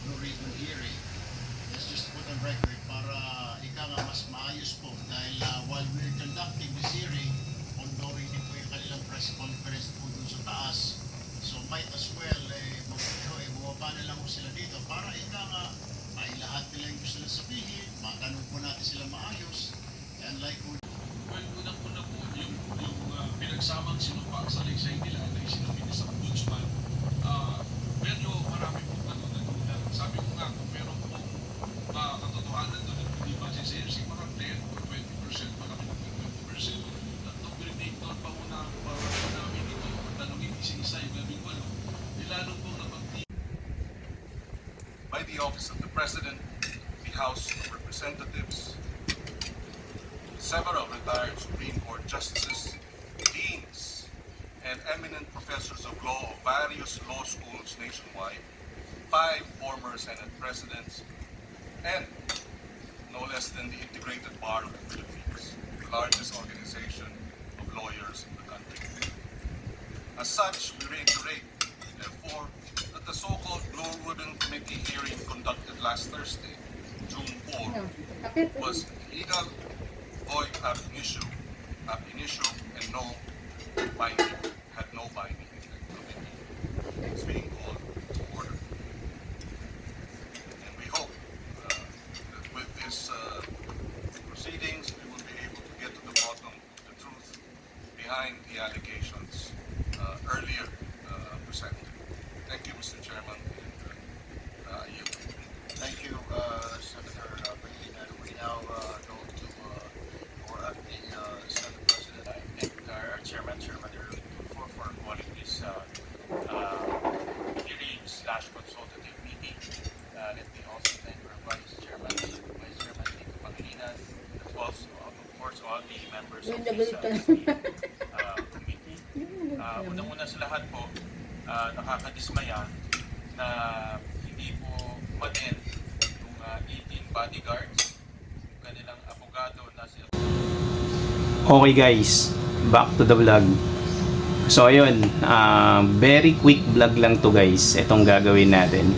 Blue Ribbon hearing. Let's just put on record para ika nga mas maayos po dahil while we're conducting this hearing, ongoing din po yung kanilang press conference po dun sa taas. So might as well, bumaba na lang po sila dito para ika nga may lahat nila yung gusto nila sabihin, matanong po natin sila maayos. And like well, unang-una po yung pinagsamang sinumpa sa laysay nila na isinumpa sa ombudsman. Medyo marami po nagulat. Sabi ko nga kung meron po katotohanan doon at hindi ba si CRC, parang 10 or 20%, parang 20%. At nung pinag doon pa muna namin ito, tanongin isa-isa yung 18, lalo pong napag- by the Office of the President, the House of Representatives, several retired Supreme Court justices, deans, and eminent professors of law of various law schools nationwide, 5 former Senate presidents, and no less than the Integrated Bar of the Philippines, the largest organization of lawyers in the country. As such, we reiterate, therefore, that the so-called Blue Ribbon Committee hearing conducted last Thursday, June 4, was illegal, void ab initio, and had no binding effect. It's being called to order. And we hope that with this proceedings, we will be able to get to the bottom of the truth behind the allegations earlier presented. Thank you, Mr. Chairman. And, you. thank you, Senator Pangilinan. We now go to our acting Senate President. I thank our Chairman for calling this hearing/consultative meeting. Let me also thank our Vice Chairman Nico Pangilinan, as well as, of course, all the members of this committee. Unang-una sa lahat po, nakakadismaya na hindi po umaten yung 18 bodyguards, yung kanilang abogado na sila. Okay guys, back to the vlog. So ayun, very quick vlog lang to guys, itong gagawin natin.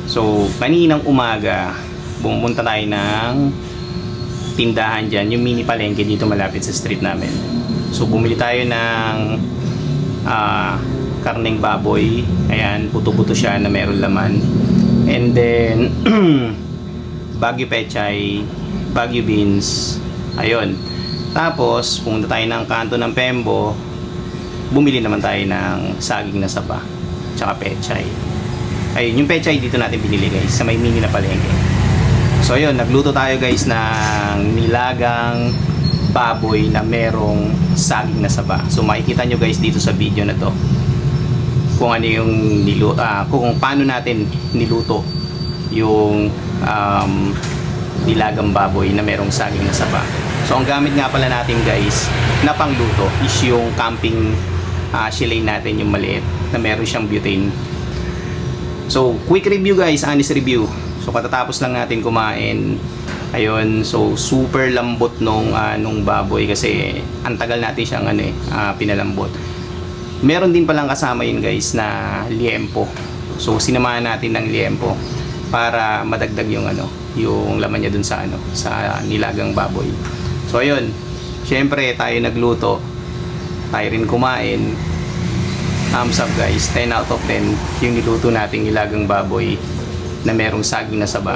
So kaninang umaga, pumunta tayo ng tindahan dyan, yung mini palengke dito malapit sa street namin. So bumili tayo ng karneng baboy, ayan, puto-puto siya na meron laman. And then Baguio pechay, Baguio beans, ayun. Tapos, pumunta tayo ng kanto ng Pembo, bumili naman tayo ng saging na saba, tsaka pechay. Ayun, yung pechay dito natin binili guys, sa may mini na palengke. So ayun, nagluto tayo guys ng nilagang baboy na merong saging na saba. So makikita nyo guys dito sa video na to, kung ano yung kung paano natin niluto yung nilagang baboy na merong saging na saba. So ang gamit nga pala natin guys na pangluto is yung camping shelley natin, yung maliit na meron siyang butane. So quick review guys, honest review. So katatapos lang natin kumain. Ayun, so super lambot nung baboy kasi ang tagal natin siyang pinalambot. Meron din palang kasama yun guys na liempo. So sinamahan natin ng liempo para madagdag yung yung laman niya dun sa sa nilagang baboy. So ayun, syempre tayo nagluto, tayo rin kumain. Thumbs up guys, 10 out of 10 yung niluto nating nilagang baboy na merong saging na saba.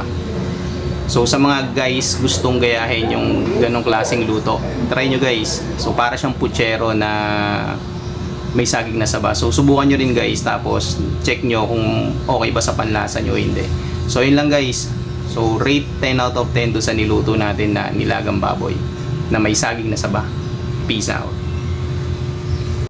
So sa mga guys gustong gayahin yung ganong klaseng luto, try nyo guys. So para siyang puchero na may saging na saba. So subukan nyo rin guys, tapos check nyo kung okay ba sa panlasa nyo o hindi. So yun lang guys. So rate 10 out of 10 do sa niluto natin na nilagang baboy na may saging na saba. Peace out.